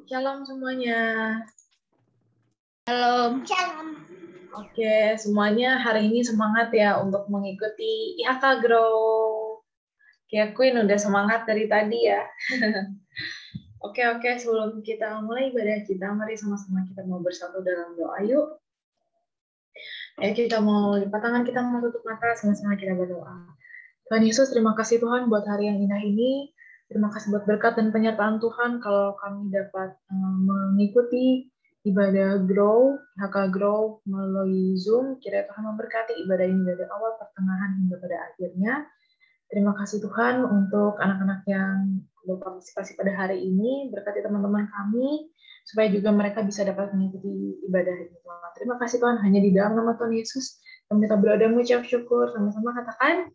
Shalom semuanya. Shalom. Oke, semuanya hari ini semangat ya untuk mengikuti IHK Grow. Kayak Queen udah semangat dari tadi ya. Oke, sebelum kita mulai ibadah kita, mari sama-sama kita mau bersatu dalam doa yuk. Kita mau lipat tangan, kita mau tutup mata, sama-sama kita berdoa. Tuhan Yesus, terima kasih Tuhan buat hari yang indah ini. Terima kasih buat berkat dan penyertaan Tuhan kalau kami dapat mengikuti ibadah Grow, HK Grow melalui Zoom. Kiranya Tuhan memberkati ibadah ini dari awal, pertengahan, hingga pada akhirnya. Terima kasih Tuhan untuk anak-anak yang berpartisipasi pada hari ini. Berkati teman-teman kami, supaya juga mereka bisa dapat mengikuti ibadah ini. Terima kasih Tuhan, hanya di dalam nama Tuhan Yesus kami kita berdoa dan mengucap syukur. Sama-sama katakan,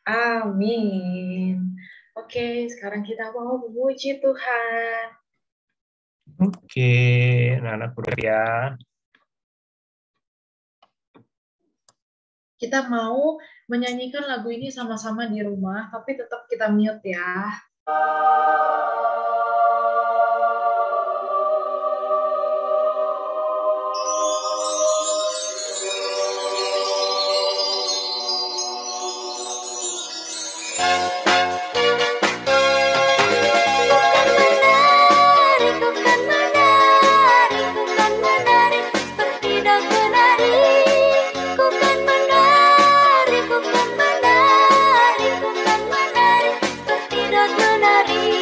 amin. Oke, sekarang kita mau memuji Tuhan. Oke, anak-anak berdoa ya. Kita mau menyanyikan lagu ini sama-sama di rumah, tapi tetap kita mute ya. Menari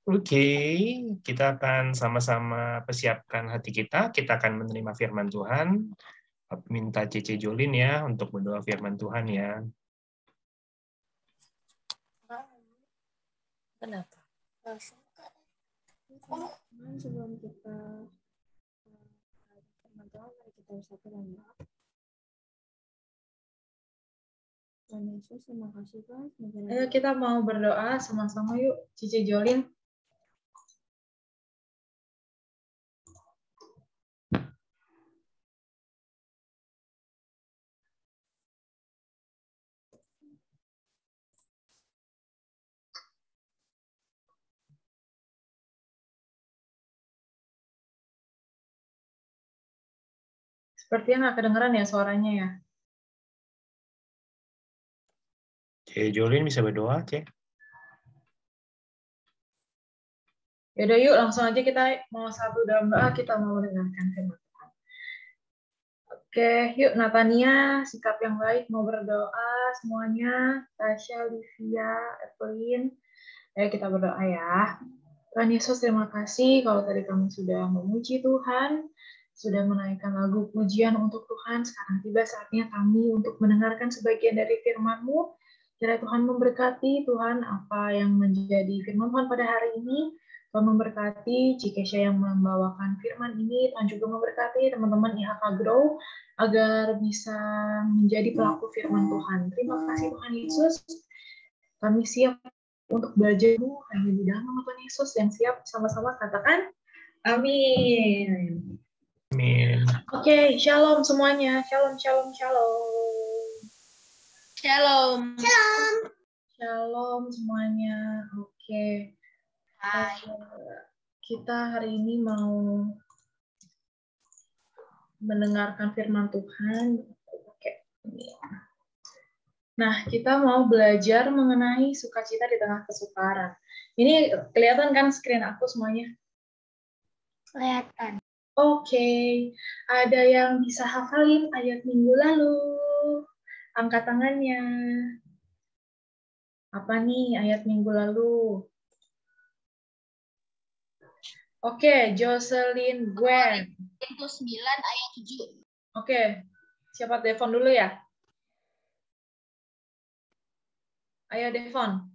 Oke, kita akan sama-sama persiapkan hati kita. Kita akan menerima firman Tuhan. Minta Cece Jolin ya untuk berdoa firman Tuhan ya. Kenapa? Sebelum kita firman Tuhan, mari kita bersatu dalam doa. Tuhan Yesus, terima kasih Tuhan. Ayo kita mau berdoa sama-sama yuk, Cici Jolin. Sepertinya nggak kedengeran ya suaranya ya. Cece Jolin bisa berdoa, Cek. Yaudah yuk langsung aja kita mau satu dalam doa, kita mau mendengarkan firman Tuhan. Oke, yuk Natania, sikap yang baik mau berdoa semuanya. Tasya, Livia, Evelyn, ayo kita berdoa ya. Tuhan Yesus, terima kasih kalau tadi kami sudah memuji Tuhan, sudah menaikkan lagu pujian untuk Tuhan. Sekarang tiba saatnya kami untuk mendengarkan sebagian dari firman-Mu. Kiranya Tuhan memberkati, Tuhan, apa yang menjadi firman Tuhan pada hari ini. Tuhan memberkati Cikesha yang membawakan firman ini. Tuhan juga memberkati teman-teman IHK Grow agar bisa menjadi pelaku firman Tuhan. Terima kasih Tuhan Yesus. Kami siap untuk belajar-Mu hanya di dalam nama Tuhan Yesus yang siap sama-sama katakan amin. Amin. Oke, shalom semuanya. Shalom, shalom, shalom. Shalom. Shalom. Shalom semuanya. Oke. Hai. Kita hari ini mau mendengarkan firman Tuhan. Oke. Nah, kita mau belajar mengenai sukacita di tengah kesukaran. Ini kelihatan kan screen aku semuanya? Kelihatan. Oke, ada yang bisa hafalin ayat minggu lalu? Angkat tangannya. Apa nih ayat minggu lalu? Oke, Jocelyn Gwen. Itu 9 ayat 7. Oke, siapa telepon dulu ya? Ayo Devon.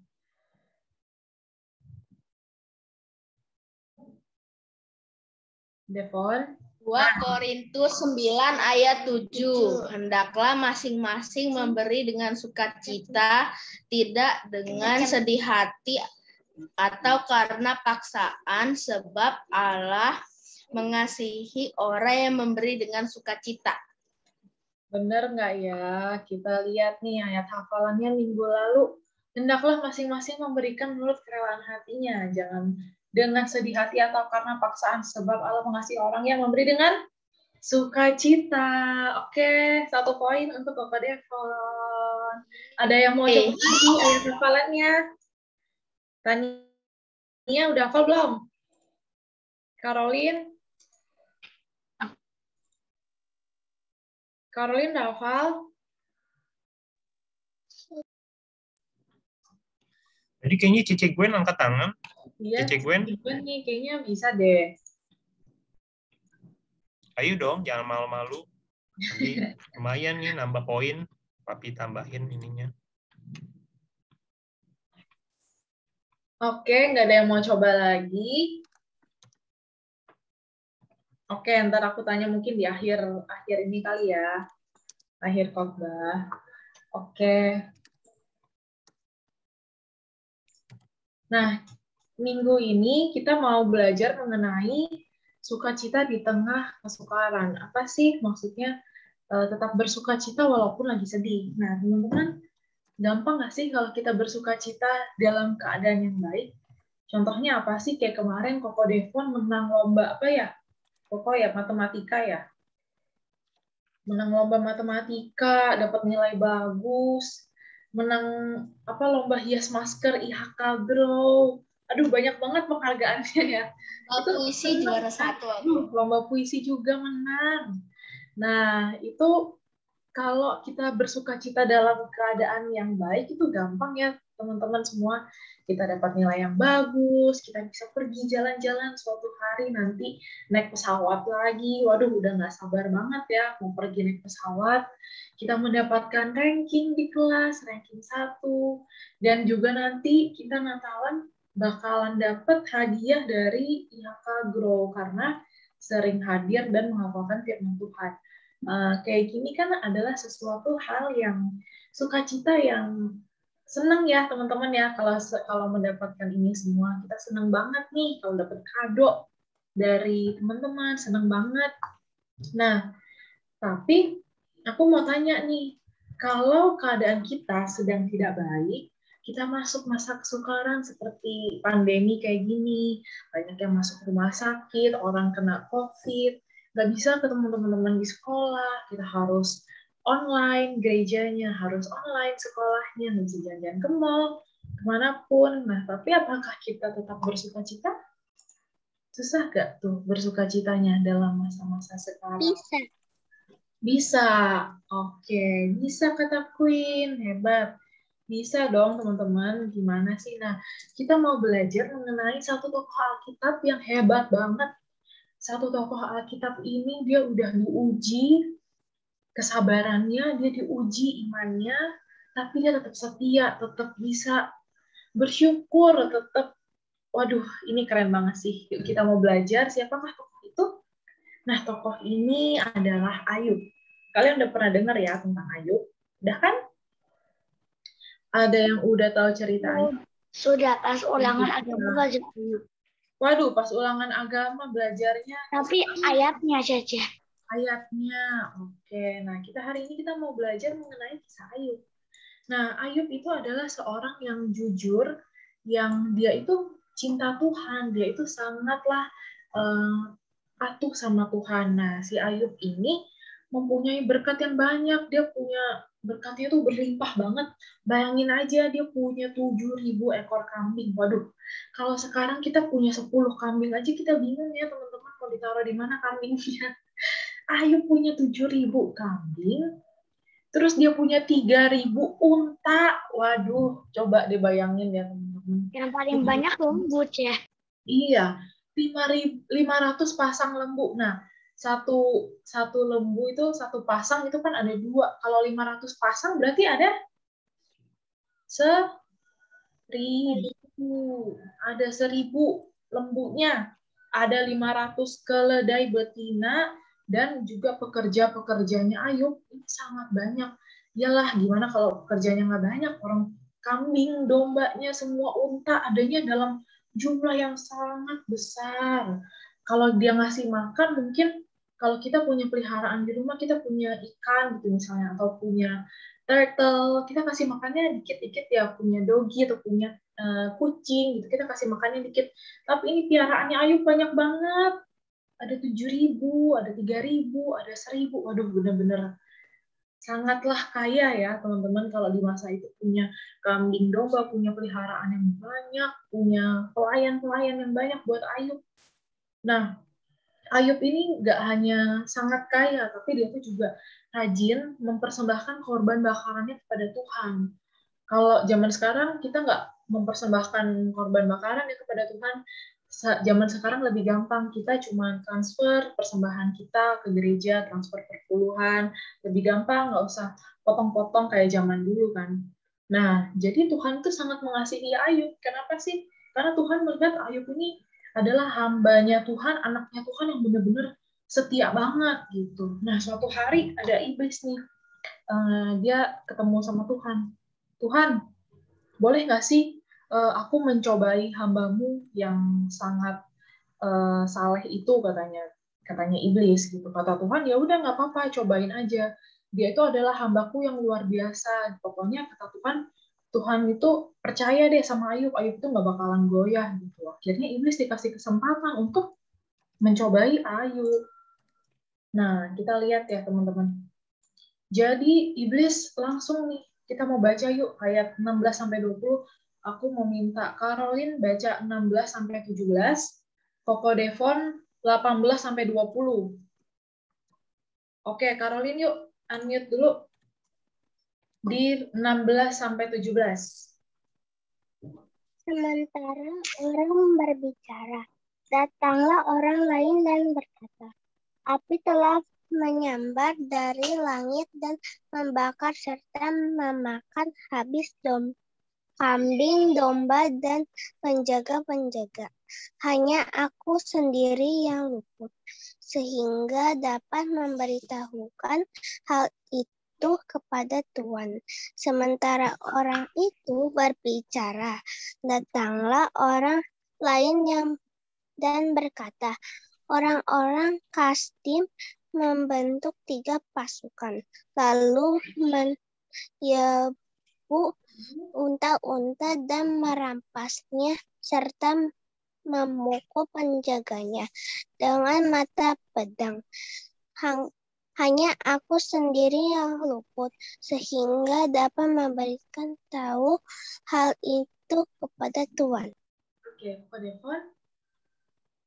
Devon. 2 Korintus 9 ayat 7. Hendaklah masing-masing memberi dengan sukacita, tidak dengan sedih hati atau karena paksaan, sebab Allah mengasihi orang yang memberi dengan sukacita. Benar nggak ya? Kita lihat nih ayat hafalannya minggu lalu. Hendaklah masing-masing memberikan menurut kerelaan hatinya. Jangan dengan sedih hati atau karena paksaan. Sebab Allah mengasihi orang yang memberi dengan sukacita. Oke, 1 poin untuk Bapak Devon. Ada yang mau coba lagi ayat hafalannya? Tania udah hafal belum? Caroline? Caroline udah hafal? Jadi kayaknya Cece Gwen angkat tangan. Iya, Cece Gwen. nih kayaknya bisa deh. Ayo dong, jangan malu-malu. Nanti lumayan nih nambah poin. Papi tambahin ininya. Oke, nggak ada yang mau coba lagi. Oke, ntar aku tanya mungkin di akhir ini kali ya. Akhir khotbah. Oke. Nah, minggu ini kita mau belajar mengenai sukacita di tengah kesukaran. Apa sih maksudnya tetap bersukacita walaupun lagi sedih? Nah, teman-teman, gampang nggak sih kalau kita bersukacita dalam keadaan yang baik? Contohnya apa sih? Kayak kemarin Koko Devon menang lomba apa ya? Koko ya, matematika ya. Menang lomba matematika, dapat nilai bagus. Menang apa lomba hias masker IHK Grow. Aduh, banyak banget penghargaannya ya. Itu puisi juara 1. Lomba puisi juga menang. Nah, itu kalau kita bersukacita dalam keadaan yang baik itu gampang ya, teman-teman semua. kita dapat nilai yang bagus, kita bisa pergi jalan-jalan suatu hari nanti naik pesawat lagi. Waduh, udah nggak sabar banget ya mau pergi naik pesawat. Kita mendapatkan ranking di kelas, ranking 1. Dan juga nanti kita Natalan bakalan dapat hadiah dari IHK Grow karena sering hadir dan menghafalkan firman Tuhan. Kayak gini kan adalah sesuatu hal yang sukacita yang senang ya teman-teman ya kalau mendapatkan ini semua. Kita senang banget nih kalau dapat kado dari teman-teman, senang banget. Nah, tapi aku mau tanya nih, kalau keadaan kita sedang tidak baik, kita masuk masa kesukaran seperti pandemi kayak gini, banyak yang masuk rumah sakit, orang kena COVID, nggak bisa ketemu teman-teman di sekolah, kita harus online, gerejanya harus online, sekolahnya, nggak bisa jalan-jalan ke mall, kemanapun. Nah, tapi apakah kita tetap bersuka cita? Susah nggak tuh bersuka citanya dalam masa-masa sekarang? Bisa. Bisa. Oke, bisa kata Queen. Hebat. Bisa dong teman-teman. Gimana sih? Nah, kita mau belajar mengenai satu tokoh Alkitab yang hebat banget. Satu tokoh Alkitab ini dia udah diuji kesabarannya, dia diuji imannya, tapi dia tetap setia, tetap bisa bersyukur, tetap, waduh, ini keren banget sih. Yuk kita mau belajar siapakah tokoh itu? Nah, tokoh ini adalah Ayub. Kalian udah pernah dengar ya tentang Ayub? Udah kan? Ada yang udah tahu cerita Ayub? Sudah pas ulangan agama belajar dulu. Waduh, pas ulangan agama belajarnya Tapi ayatnya saja. ayatnya. Oke, nah kita hari ini kita mau belajar mengenai kisah Ayub. Nah, Ayub itu adalah seorang yang jujur, yang dia itu cinta Tuhan, dia itu sangatlah patuh sama Tuhan. Nah, si Ayub ini mempunyai berkat yang banyak, dia punya berkatnya tuh berlimpah banget. Bayangin aja dia punya 7.000 ekor kambing. Waduh, kalau sekarang kita punya 10 kambing aja kita bingung ya teman-teman mau ditaruh di mana kambingnya. Ayub punya 7.000 kambing, terus dia punya 3.000 unta. Waduh, coba dibayangin ya teman-teman. Yang paling banyak lembut ya. Iya, 500 pasang lembu. Nah, satu lembu itu satu pasang itu kan ada 2. Kalau 500 pasang berarti ada 1.000. Ada 1.000 lembunya. Ada 500 keledai betina dan juga pekerja-pekerjanya Ayub ini sangat banyak. Yalah, gimana kalau pekerjanya nggak banyak? Orang kambing, dombanya, semua unta adanya dalam jumlah yang sangat besar. Kalau dia ngasih makan, mungkin kalau kita punya peliharaan di rumah, kita punya ikan gitu misalnya, atau punya turtle, kita kasih makannya dikit-dikit ya, punya doggy atau punya kucing gitu, kita kasih makannya dikit. Tapi ini piaraannya Ayub banyak banget. Ada 7.000, ada 3.000, ada 1.000. Waduh, bener-bener sangatlah kaya ya teman-teman kalau di masa itu punya kambing domba, punya peliharaan yang banyak, punya pelayan-pelayan yang banyak buat Ayub. Nah, Ayub ini nggak hanya sangat kaya, tapi dia tuh juga rajin mempersembahkan korban bakarannya kepada Tuhan. Kalau zaman sekarang kita nggak mempersembahkan korban bakaran ya kepada Tuhan. Zaman sekarang lebih gampang, kita cuma transfer persembahan kita ke gereja, transfer perpuluhan, lebih gampang, nggak usah potong-potong kayak zaman dulu kan. Nah, jadi Tuhan itu sangat mengasihi Ayub. Kenapa sih? Karena Tuhan melihat Ayub ini adalah hambanya Tuhan, anaknya Tuhan yang benar-benar setia banget gitu. Nah, suatu hari ada iblis nih, dia ketemu sama Tuhan. Tuhan, boleh nggak sih aku mencobai hambamu yang sangat saleh itu, katanya iblis gitu. Kata Tuhan, ya udah nggak apa-apa, cobain aja. Dia itu adalah hambaku yang luar biasa. Pokoknya kata Tuhan itu percaya deh sama Ayub. Ayub itu nggak bakalan goyah gitu. Akhirnya iblis dikasih kesempatan untuk mencobai Ayub. Nah, kita lihat ya teman-teman. Jadi iblis langsung nih, kita mau baca yuk ayat 16-20. Aku mau minta Caroline baca 16-17, Koko Devon 18-20. Oke, Caroline yuk, unmute dulu di 16-17. Sementara orang berbicara, datanglah orang lain dan berkata, api telah menyambar dari langit dan membakar serta memakan habis kambing, domba, dan penjaga-penjaga. Hanya aku sendiri yang luput, sehingga dapat memberitahukan hal itu kepada Tuhan. Sementara orang itu berbicara, datanglah orang lain dan berkata, orang-orang Kasdim membentuk 3 pasukan, lalu menyebu unta-unta dan merampasnya, serta memukul penjaganya dengan mata pedang. Hanya aku sendiri yang luput, sehingga dapat memberikan tahu hal itu kepada Tuhan. Oke, Kak Devon.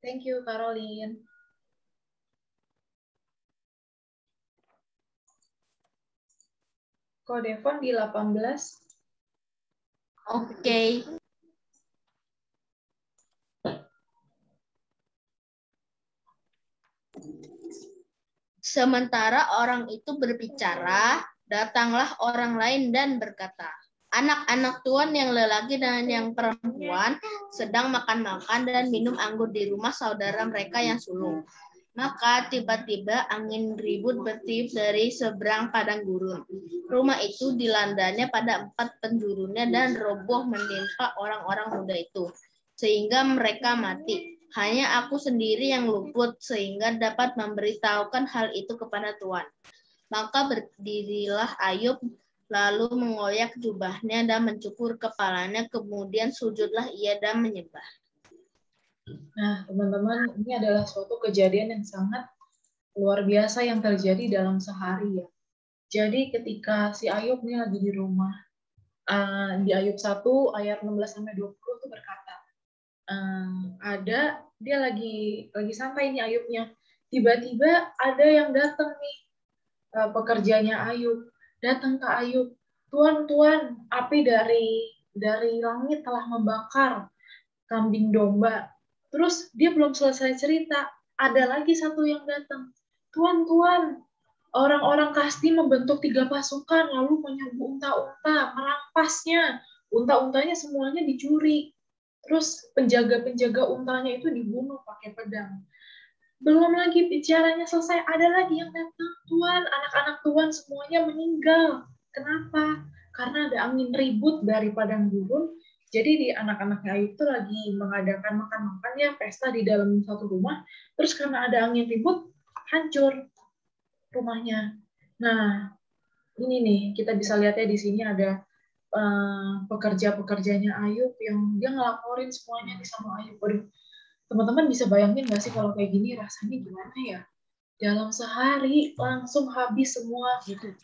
Thank you, Caroline. Kak Devon di 18. Oke. Sementara orang itu berbicara, datanglah orang lain dan berkata, anak-anak Tuhan yang lelaki dan yang perempuan sedang makan-makan dan minum anggur di rumah saudara mereka yang sulung. Maka tiba-tiba angin ribut bertiup dari seberang padang gurun. Rumah itu dilandanya pada 4 penjurunnya dan roboh menimpa orang-orang muda itu, sehingga mereka mati. Hanya aku sendiri yang luput, sehingga dapat memberitahukan hal itu kepada Tuhan. Maka berdirilah Ayub, lalu mengoyak jubahnya dan mencukur kepalanya, kemudian sujudlah ia dan menyembah. Nah, teman-teman, ini adalah suatu kejadian yang sangat luar biasa yang terjadi dalam sehari ya. Jadi ketika si Ayub ini lagi di rumah, di Ayub 1 ayat 16-20 itu berkata, dia lagi santai nih Ayubnya. Tiba-tiba ada yang datang nih, pekerjanya Ayub, datang ke Ayub. Tuan, api dari langit telah membakar kambing domba. Terus dia belum selesai cerita, ada lagi satu yang datang. Tuan, orang-orang Kasdi membentuk 3 pasukan, lalu menyerbu unta-unta, merampasnya. Unta-untanya semuanya dicuri. Terus penjaga-penjaga untanya itu dibunuh pakai pedang. Belum lagi bicaranya selesai, ada lagi yang datang. Tuan, anak-anak Tuan semuanya meninggal. Kenapa? Karena ada angin ribut dari padang gurun. Jadi di anak-anaknya Ayub itu lagi mengadakan makan-makannya, pesta di dalam satu rumah. Terus karena ada angin ribut, hancur rumahnya. Nah, ini nih kita bisa lihatnya di sini ada pekerja-pekerjanya Ayub yang dia ngelaporin semuanya nih sama Ayub. Teman-teman bisa bayangin nggak sih kalau kayak gini rasanya gimana ya? Dalam sehari langsung habis semua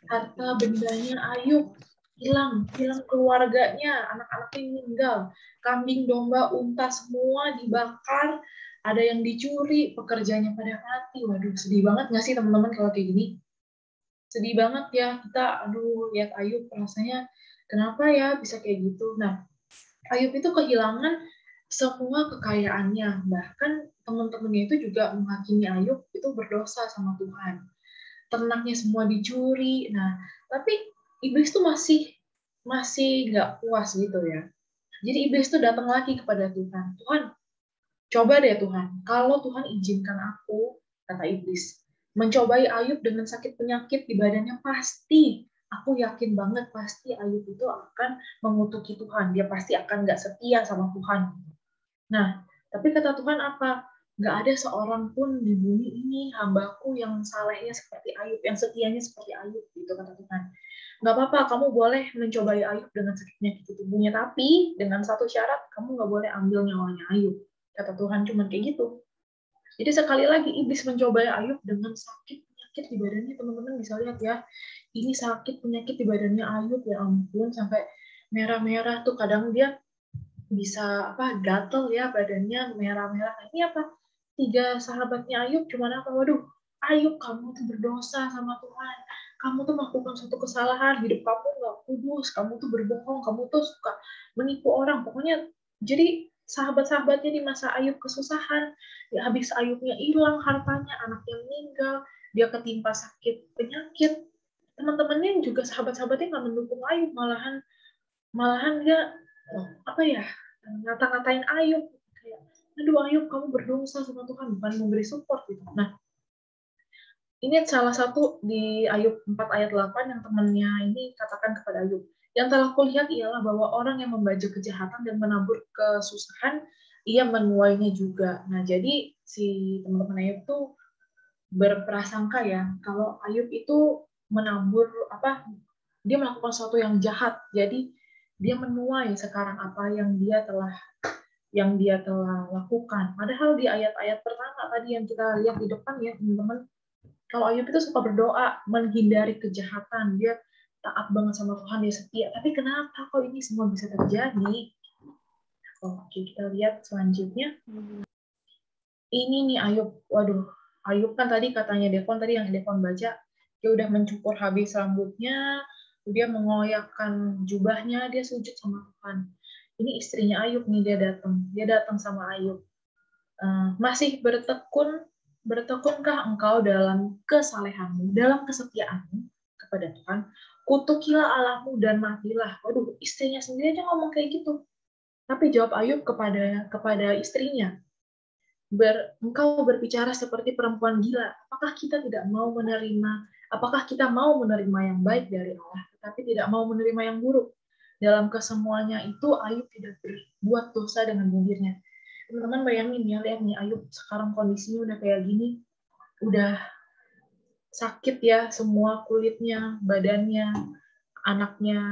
harta bendanya Ayub, hilang keluarganya, anak-anaknya meninggal, kambing, domba, unta semua dibakar, ada yang dicuri, pekerjanya pada mati. Waduh, sedih banget nggak sih teman-teman kalau kayak gini? Sedih banget ya kita, lihat Ayub rasanya kenapa ya bisa kayak gitu. Nah, Ayub itu kehilangan semua kekayaannya, bahkan teman-temannya itu juga menghakimi Ayub itu berdosa sama Tuhan. Ternaknya semua dicuri. Nah, tapi iblis tuh masih nggak puas gitu ya. Jadi iblis tuh datang lagi kepada Tuhan. Tuhan, coba deh Tuhan, kalau Tuhan izinkan aku, kata iblis, mencobai Ayub dengan sakit penyakit di badannya, pasti, aku yakin banget pasti Ayub itu akan mengutuki Tuhan. Dia pasti akan nggak setia sama Tuhan. Nah, tapi kata Tuhan apa? Nggak ada seorang pun di bumi ini hambaku yang salehnya seperti Ayub, yang setianya seperti Ayub, gitu kata Tuhan. Nggak apa-apa, kamu boleh mencobai Ayub dengan sakitnya di tubuhnya, tapi dengan satu syarat, kamu nggak boleh ambil nyawanya Ayub. Kata Tuhan cuma kayak gitu. Jadi sekali lagi iblis mencobai Ayub dengan sakit penyakit di badannya. Teman-teman bisa lihat ya, ini sakit penyakit di badannya Ayub, ya ampun, sampai merah-merah tuh. Kadang dia bisa gatel ya badannya, merah-merah. Ini apa? 3 sahabatnya Ayub cuman apa? Waduh, Ayub, kamu tuh berdosa sama Tuhan. Kamu tuh melakukan suatu kesalahan, hidup kamu nggak kudus, kamu tuh berbohong, kamu tuh suka menipu orang. Pokoknya Jadi sahabat-sahabatnya di masa Ayub kesusahan, ya habis Ayubnya hilang hartanya, anaknya meninggal, dia ketimpa sakit penyakit, teman-temannya juga sahabat-sahabatnya nggak mendukung Ayub, malahan dia apa ya, ngata-ngatain Ayub kayak, aduh Ayub kamu berdosa sama Tuhan, bukan memberi support gitu. Nah, ini salah satu di Ayub 4 ayat 8 yang temannya ini katakan kepada Ayub. Yang telah kulihat ialah bahwa orang yang membaju kejahatan dan menabur kesusahan, ia menuainya juga. Nah, jadi si teman-teman Ayub tuh berprasangka ya, kalau Ayub itu menabur dia melakukan sesuatu yang jahat. Jadi dia menuai sekarang apa yang dia telah lakukan. Padahal di ayat-ayat pertama tadi yang kita lihat di depan ya, teman-teman, kalau Ayub itu suka berdoa menghindari kejahatan, dia taat banget sama Tuhan, dia setia. Tapi kenapa kok ini semua bisa terjadi? Oke, kita lihat selanjutnya. Ini nih Ayub, waduh, Ayub kan tadi katanya Devon, tadi yang Devon baca, dia udah mencukur habis rambutnya, dia mengoyakkan jubahnya, dia sujud sama Tuhan. Ini istrinya Ayub nih, dia datang sama Ayub. Masih bertekunkah engkau dalam kesalehanmu, dalam kesetiaanmu kepada Tuhan? Kutukilah Allahmu dan matilah. Waduh, istrinya sendiri aja ngomong kayak gitu. Tapi jawab Ayub kepada istrinya, engkau berbicara seperti perempuan gila. Apakah kita mau menerima yang baik dari Allah, tetapi tidak mau menerima yang buruk? Dalam kesemuanya itu Ayub tidak berbuat dosa dengan bibirnya. Teman-teman bayangin ya, lihat nih Ayub sekarang kondisinya udah kayak gini, udah sakit ya semua kulitnya, badannya, anaknya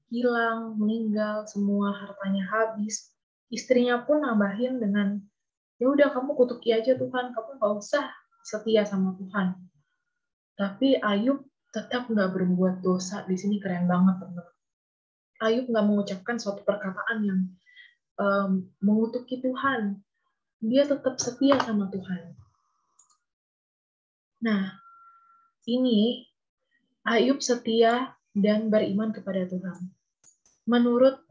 hilang, meninggal, semua hartanya habis. Istrinya pun nambahin dengan, ya udah kamu kutuki aja Tuhan, kamu nggak usah setia sama Tuhan. Tapi Ayub tetap nggak berbuat dosa. Di sini keren banget teman-teman. Ayub nggak mengucapkan suatu perkataan yang mengutuki Tuhan. Dia tetap setia sama Tuhan. Nah, ini Ayub setia dan beriman kepada Tuhan. Menurut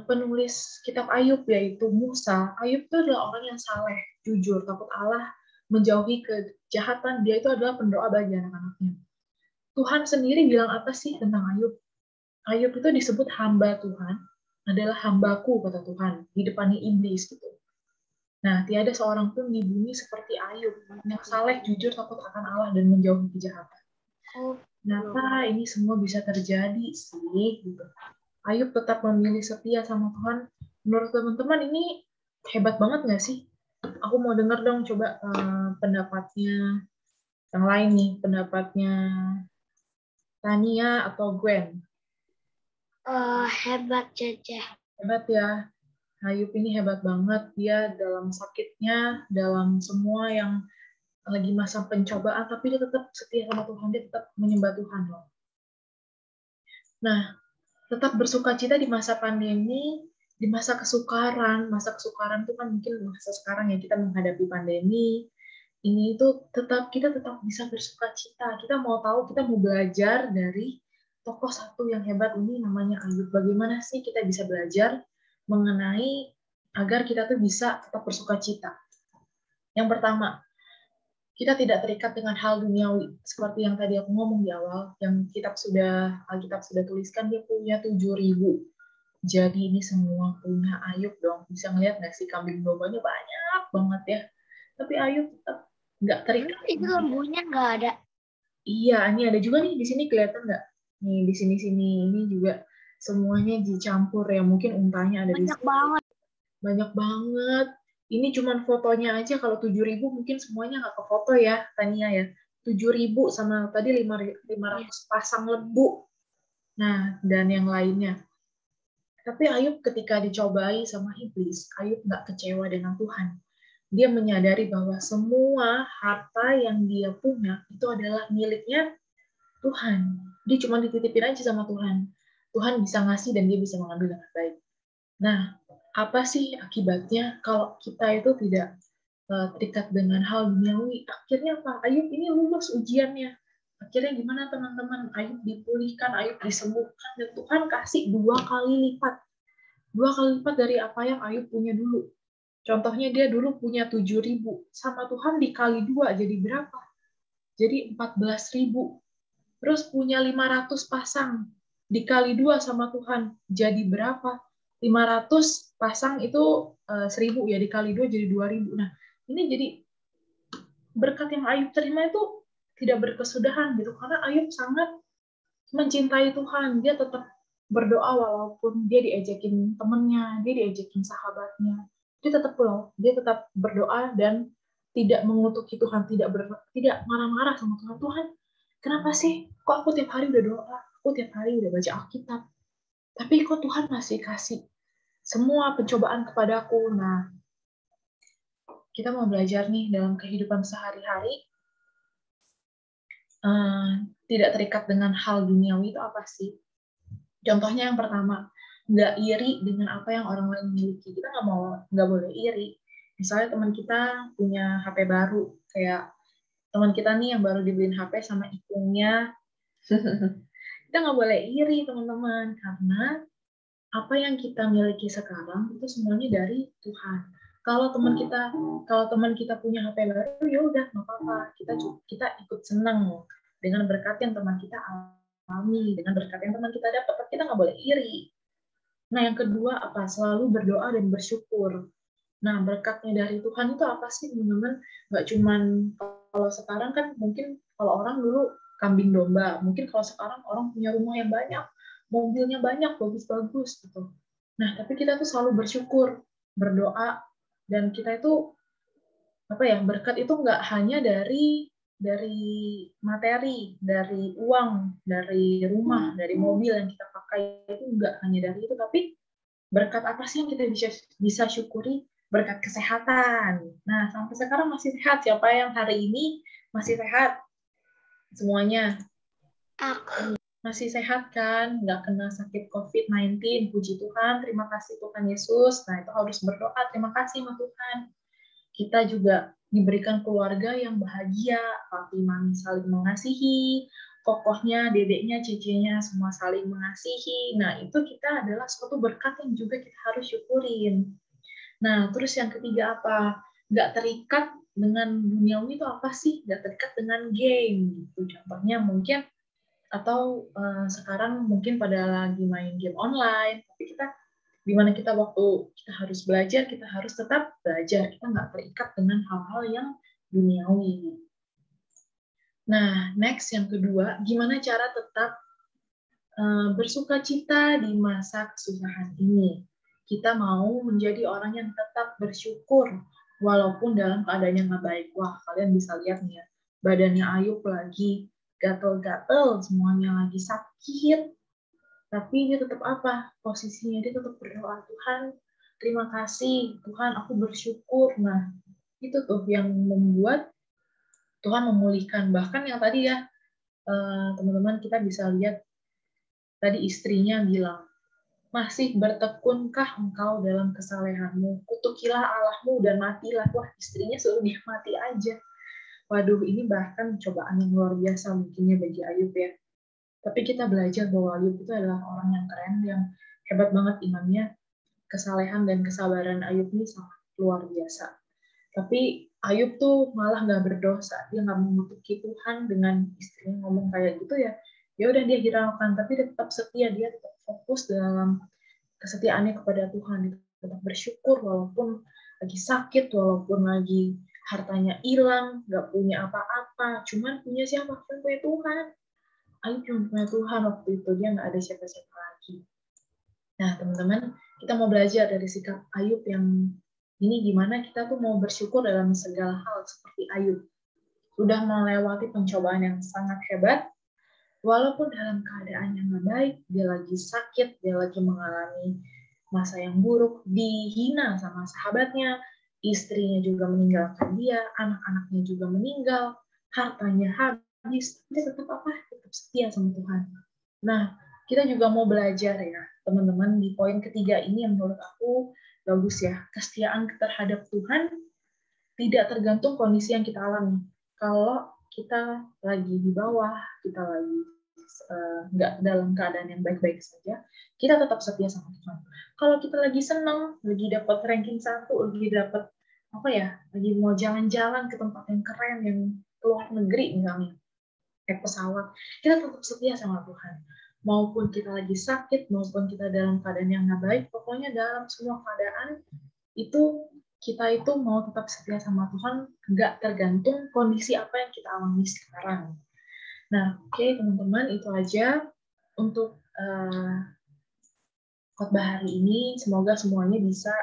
penulis kitab Ayub yaitu Musa, Ayub itu adalah orang yang saleh, jujur, takut Allah, menjauhi kejahatan. Dia itu adalah pendoa bagi anak-anaknya. Tuhan sendiri bilang apa sih tentang Ayub? Ayub itu disebut hamba Tuhan, adalah hambaku kata Tuhan, di depannya iblis gitu. Nah, tiada seorang pun di bumi seperti Ayub, yang saleh, jujur, takut akan Allah, dan menjauhi kejahatan. Kenapa ini semua bisa terjadi sih? Gitu. Ayub tetap memilih setia sama Tuhan. Menurut teman-teman ini hebat banget nggak sih? Aku mau dengar dong coba pendapatnya yang lain nih, pendapatnya Tania atau Gwen. Hebat Cece. Hebat ya. Ayub ini hebat banget. Dia dalam sakitnya, dalam semua yang lagi masa pencobaan, tapi dia tetap setia sama Tuhan. Dia tetap menyembah Tuhan loh. Nah, tetap bersukacita di masa pandemi, di masa kesukaran. Masa kesukaran itu kan mungkin masa sekarang ya, kita menghadapi pandemi. Ini itu kita tetap bisa bersukacita. Kita mau tahu, kita mau belajar dari tokoh satu yang hebat ini namanya Ayub. Bagaimana sih kita bisa belajar mengenai agar kita tuh bisa tetap bersukacita. Yang pertama, kita tidak terikat dengan hal duniawi. Seperti yang tadi aku ngomong di awal, yang Alkitab sudah tuliskan, dia punya 7.000. Jadi ini semua punya Ayub dong. Bisa ngeliat nggak sih kambing dombanya banyak banget ya. Tapi Ayub tetap nggak terikat. Itu lembunya nggak ada. Iya, ini ada juga nih di sini, kelihatan nggak? Nih di sini ini juga semuanya dicampur ya. Mungkin untanya ada di sini. Banyak banget. Ini cuma fotonya aja, kalau 7.000 mungkin semuanya nggak ke foto ya, Tania ya. 7.000 sama tadi 500 pasang lembu. Nah, dan yang lainnya. Tapi Ayub ketika dicobai sama iblis, Ayub nggak kecewa dengan Tuhan. Dia menyadari bahwa semua harta yang dia punya itu adalah miliknya Tuhan. Dia cuma dititipin aja sama Tuhan. Tuhan bisa ngasih dan dia bisa mengambil dengan baik. Nah, apa sih akibatnya kalau kita itu tidak terikat dengan hal duniawi? Akhirnya apa? Ayub ini lulus ujiannya. Akhirnya gimana teman-teman? Ayub dipulihkan, Ayub disembuhkan, dan Tuhan kasih 2 kali lipat. 2 kali lipat dari apa yang Ayub punya dulu. Contohnya dia dulu punya 7.000, sama Tuhan dikali 2 jadi berapa? Jadi 14.000. Terus punya 500 pasang, dikali 2 sama Tuhan, jadi berapa? 500 pasang itu 1.000 ya, dikali 2 jadi 2.000. Nah, ini jadi berkat yang Ayub terima itu tidak berkesudahan gitu, karena Ayub sangat mencintai Tuhan. Dia tetap berdoa walaupun dia diajakin temennya, dia diajakin sahabatnya. Dia tetap berdoa dan tidak mengutuki Tuhan, tidak marah-marah sama Tuhan. Tuhan, kenapa sih? Kok aku tiap hari udah doa, aku tiap hari udah baca Alkitab, tapi kok Tuhan masih kasih semua pencobaan kepadaku? Nah, kita mau belajar nih dalam kehidupan sehari-hari, tidak terikat dengan hal duniawi itu apa sih? Contohnya yang pertama, nggak iri dengan apa yang orang lain miliki. Kita nggak boleh iri. Misalnya teman kita punya HP baru, kayak teman kita nih yang baru dibeliin HP sama ibunya. Kita nggak boleh iri, teman-teman, karena apa yang kita miliki sekarang itu semuanya dari Tuhan. Kalau teman kita punya HP baru, ya udah nggak apa-apa. Kita ikut senang dengan berkat yang teman kita alami, dengan berkat yang teman kita dapat. Tapi kita nggak boleh iri. Nah, yang kedua apa? Selalu berdoa dan bersyukur. Nah, berkatnya dari Tuhan itu apa sih, teman-teman? Nggak cuman kalau sekarang kan mungkin kalau orang dulu kambing domba, mungkin kalau sekarang orang punya rumah yang banyak, mobilnya banyak, bagus-bagus gitu. Nah, tapi kita tuh selalu bersyukur, berdoa, dan kita itu apa ya, berkat itu nggak hanya dari materi, dari uang, dari rumah, dari mobil yang kita pakai, itu nggak hanya dari itu, tapi berkat apa sih yang kita bisa syukuri? Berkat kesehatan. Nah, sampai sekarang masih sehat. Siapa yang hari ini masih sehat? Semuanya. Aku. Masih sehat kan? Nggak kena sakit COVID-19. Puji Tuhan. Terima kasih Tuhan Yesus. Nah, itu harus berdoa. Terima kasih sama Tuhan. Kita juga diberikan keluarga yang bahagia. Papi, mami saling mengasihi. Kokohnya, dedeknya, cicenya semua saling mengasihi. Nah, itu kita adalah suatu berkat yang juga kita harus syukurin. Nah, terus yang ketiga apa? Nggak terikat dengan duniawi itu apa sih? Nggak terikat dengan game. Gitu. Contohnya mungkin, atau sekarang mungkin pada lagi main game online, tapi di mana kita waktu kita harus belajar, kita harus tetap belajar. Kita nggak terikat dengan hal-hal yang duniawi. Nah, next yang kedua, gimana cara tetap bersuka cita di masa kesusahan ini? Kita mau menjadi orang yang tetap bersyukur walaupun dalam keadaan yang nggak baik. Wah, kalian bisa lihat nih ya, badannya Ayub lagi gatel-gatel, semuanya lagi sakit. Tapi dia tetap apa? Posisinya dia tetap berdoa, Tuhan, terima kasih, Tuhan, aku bersyukur. Nah, itu tuh yang membuat Tuhan memulihkan. Bahkan yang tadi ya, teman-teman, kita bisa lihat tadi istrinya bilang, masih bertekunkah engkau dalam kesalehanmu? Kutukilah Allahmu dan matilah. Wah, istrinya suruh dia mati aja. Waduh, ini bahkan cobaan yang luar biasa mungkinnya bagi Ayub ya. Tapi kita belajar bahwa Ayub itu adalah orang yang keren, yang hebat banget imannya. Kesalehan dan kesabaran Ayub ini sangat luar biasa. Tapi Ayub tuh malah nggak berdosa. Dia nggak mengutuki Tuhan dengan istrinya ngomong kayak gitu ya. Ya udah dia hiraukan, tapi dia tetap setia, dia tetap fokus dalam kesetiaannya kepada Tuhan, dia tetap bersyukur walaupun lagi sakit, walaupun lagi hartanya hilang, nggak punya apa-apa, cuman punya siapa? Kan punya Tuhan. Ayub cuma punya Tuhan waktu itu, dia nggak ada siapa-siapa lagi. Nah, teman-teman, kita mau belajar dari sikap Ayub yang ini, gimana kita tuh mau bersyukur dalam segala hal seperti Ayub. Sudah melewati pencobaan yang sangat hebat, walaupun dalam keadaan yang nggak baik, dia lagi sakit, dia lagi mengalami masa yang buruk, dihina sama sahabatnya, istrinya juga meninggalkan dia, anak-anaknya juga meninggal, hartanya habis, dia tetap apa? Tetap setia sama Tuhan. Nah, kita juga mau belajar ya, teman-teman, di poin ketiga ini yang menurut aku bagus ya, kesetiaan terhadap Tuhan tidak tergantung kondisi yang kita alami. Kalau kita lagi di bawah, kita lagi nggak dalam keadaan yang baik-baik saja, kita tetap setia sama Tuhan. Kalau kita lagi senang, lagi dapat ranking 1, lagi dapat apa ya, lagi mau jalan-jalan ke tempat yang keren, yang keluar negeri misalnya, naik pesawat, kita tetap setia sama Tuhan. Maupun kita lagi sakit, maupun kita dalam keadaan yang nggak baik, pokoknya dalam semua keadaan itu kita itu mau tetap setia sama Tuhan, nggak tergantung kondisi apa yang kita alami sekarang. Nah, oke, teman-teman, itu aja untuk khotbah hari ini. Semoga semuanya bisa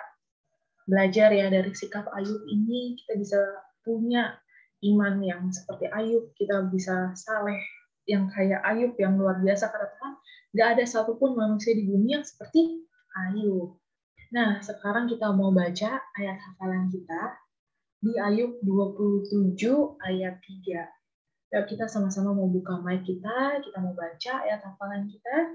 belajar ya dari sikap Ayub ini. Kita bisa punya iman yang seperti Ayub. Kita bisa saleh yang kayak Ayub yang luar biasa karena Tuhan. Nggak ada satupun manusia di bumi yang seperti Ayub. Nah, sekarang kita mau baca ayat hafalan kita di Ayub 27 ayat 3. Yuk, kita sama-sama mau buka mic kita mau baca ayat hafalan kita.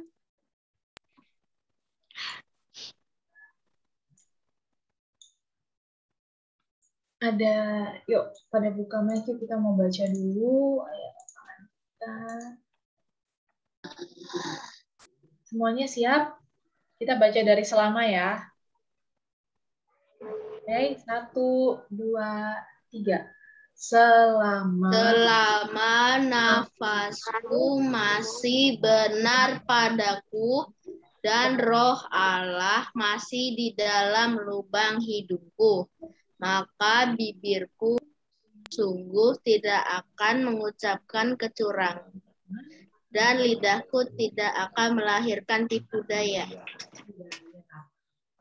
Ada, yuk pada buka mic kita mau baca dulu ayat hafalan kita. Semuanya siap? Kita baca dari selama ya. Oke, 1, 2, 3. Selama nafasku masih benar padaku dan roh Allah masih di dalam lubang hidupku, maka bibirku sungguh tidak akan mengucapkan kecurangan dan lidahku tidak akan melahirkan tipu daya.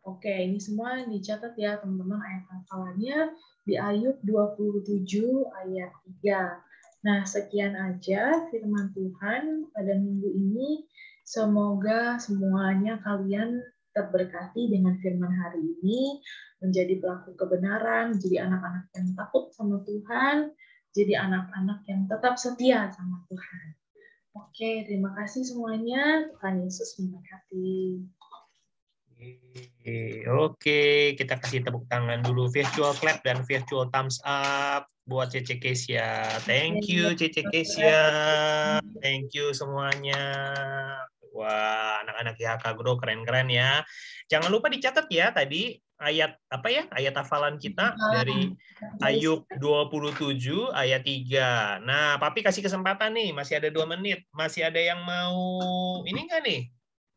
Oke, ini semua dicatat ya teman-teman ayat hafalannya di Ayub 27 ayat 3. Nah, sekian aja firman Tuhan pada minggu ini. Semoga semuanya kalian terberkati dengan firman hari ini, menjadi pelaku kebenaran, menjadi anak-anak yang takut sama Tuhan, jadi anak-anak yang tetap setia sama Tuhan. Oke, terima kasih semuanya. Tuhan Yesus memberkati. Oke, kita kasih tepuk tangan dulu, virtual clap dan virtual thumbs up buat Cece Kesia. Thank you Cece Kesia. Thank you semuanya. Wah, anak-anak IHK Grow keren-keren ya. Jangan lupa dicatat ya tadi ayat apa ya? Ayat hafalan kita dari Ayub 27 ayat 3. Nah, Papi kasih kesempatan nih, masih ada 2 menit. Masih ada yang mau ini nggak nih?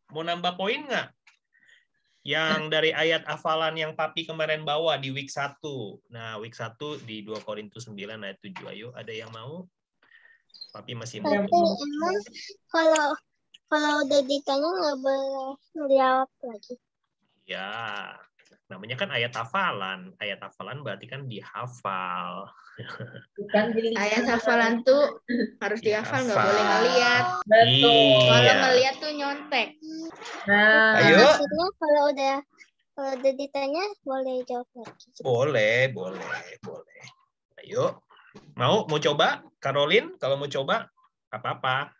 Mau nambah poin nggak? Yang dari ayat hafalan yang Papi kemarin bawa di week 1. Nah, week 1 di 2 Korintus 9 ayat 7. Ayo, ada yang mau? Papi masih mau. Tapi emang kalau udah ditanya nggak boleh ngejawab lagi. Ya, namanya kan ayat hafalan. Ayat hafalan berarti kan dihafal. Ayat hafalan tuh harus dihafal, nggak boleh ngeliat. Betul. Kalau ngeliat tuh nyontek. Nah, Ayo. Maksudnya kalau udah ditanya boleh jawab lagi. Boleh. Ayo. Mau coba? Caroline, kalau mau coba, apa-apa.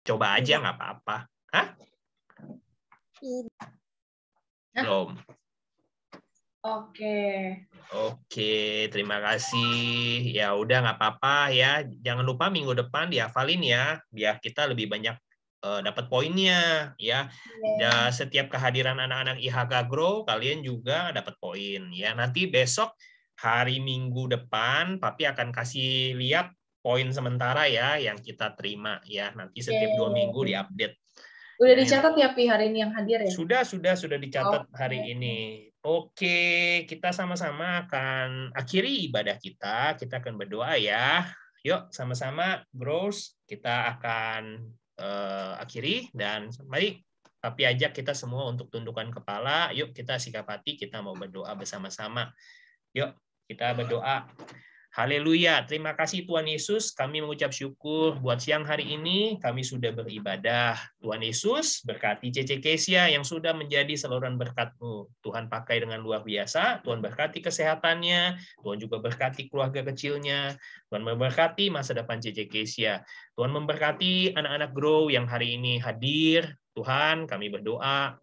Coba aja, nggak apa-apa. Hah? Belum. Oke, terima kasih. Ya udah nggak apa-apa ya. Jangan lupa minggu depan dihafalin ya, biar kita lebih banyak dapat poinnya ya. Dan setiap kehadiran anak-anak IHK Grow kalian juga dapat poin ya. Nanti besok hari Minggu depan Papi akan kasih lihat poin sementara ya yang kita terima ya. Nanti setiap 2 minggu diupdate. Udah dicatat ya Pi hari ini yang hadir ya? Sudah dicatat hari ini. Oke, kita sama-sama akan akhiri ibadah kita. Kita akan berdoa ya. Yuk, sama-sama Grows kita akan akhiri dan mari Papi ajak kita semua untuk tundukkan kepala. Yuk kita sikap hati, kita mau berdoa bersama-sama. Yuk kita berdoa. Haleluya, terima kasih Tuhan Yesus, kami mengucap syukur buat siang hari ini, kami sudah beribadah. Tuhan Yesus, berkati Cece Kesia yang sudah menjadi saluran berkat-Mu. Tuhan pakai dengan luar biasa, Tuhan berkati kesehatannya, Tuhan juga berkati keluarga kecilnya, Tuhan memberkati masa depan Cece Kesia. Tuhan memberkati anak-anak Grow yang hari ini hadir. Tuhan, kami berdoa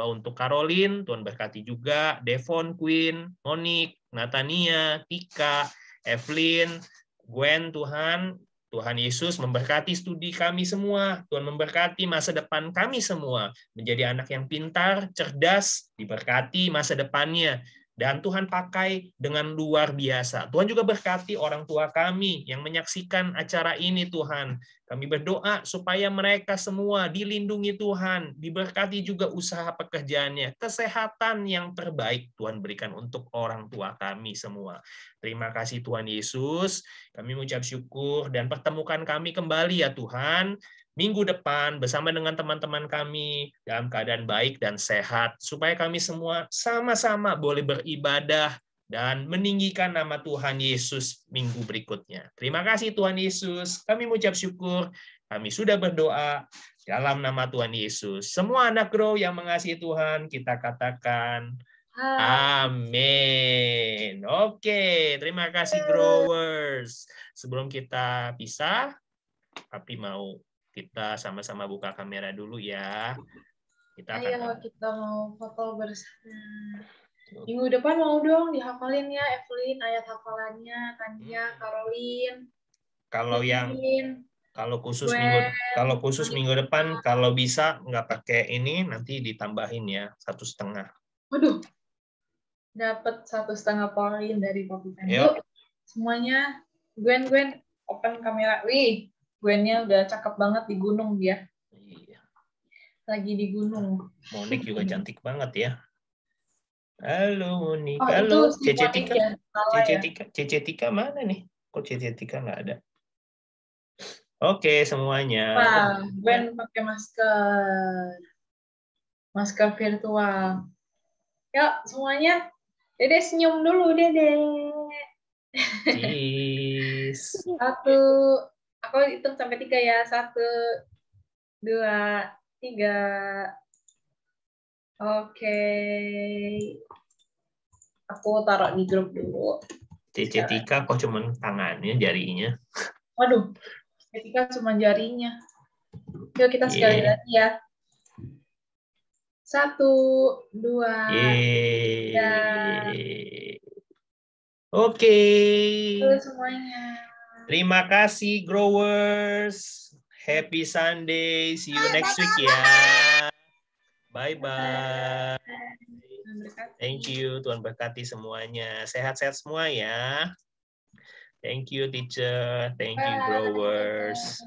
untuk Caroline, Tuhan berkati juga, Devon, Queen, Monique, Natania, Tika, Evelyn, Gwen, Tuhan Tuhan Yesus memberkati studi kami semua. Tuhan memberkati masa depan kami semua. Menjadi anak yang pintar, cerdas, diberkati masa depannya. Dan Tuhan pakai dengan luar biasa. Tuhan juga berkati orang tua kami yang menyaksikan acara ini, Tuhan. Kami berdoa supaya mereka semua dilindungi Tuhan, diberkati juga usaha pekerjaannya, kesehatan yang terbaik Tuhan berikan untuk orang tua kami semua. Terima kasih Tuhan Yesus. Kami mengucap syukur dan pertemukan kami kembali ya Tuhan. Minggu depan bersama dengan teman-teman kami dalam keadaan baik dan sehat, supaya kami semua sama-sama boleh beribadah dan meninggikan nama Tuhan Yesus minggu berikutnya. Terima kasih Tuhan Yesus, kami mengucap syukur, kami sudah berdoa dalam nama Tuhan Yesus. Semua anak Grow yang mengasihi Tuhan, kita katakan amin. Oke, terima kasih Growers. Sebelum kita pisah, tapi mau kita sama-sama buka kamera dulu ya. Ayo kita mau foto bersama. Minggu depan mau dong dihafalin ya Evelyn ayat hafalannya, Tania, Caroline. Kalau khusus minggu depan kalau bisa nggak pakai ini nanti ditambahin ya 1,5. Waduh. Dapat 1,5 poin dari Papi Pen. Yuk semuanya. Gwen open kamera. Wih. Gwennya udah cakep banget di gunung dia. Iya. Lagi di gunung. Monik juga cantik banget ya. Halo Monik. Oh, halo si Cece Monik Tika. ya, Cece Tika mana nih? Kok Cece Tika nggak ada? Oke semuanya. Wah, Gwen pakai masker virtual. Yuk semuanya. Dede senyum dulu Dede. Cheese. 1. Aku hitung sampai 3 ya. 1, 2, 3. Oke. Aku taruh di grup dulu. Cece Tika kok cuma tangannya, jarinya. Waduh, Tika cuma jarinya. Yuk kita sekali lagi ya. 1, 2, 3. Oke. Halo semuanya. Terima kasih Growers. Happy Sunday. See you next week ya. Bye-bye. Thank you. Tuhan berkati semuanya. Sehat-sehat semua ya. Thank you teacher. Thank you Growers.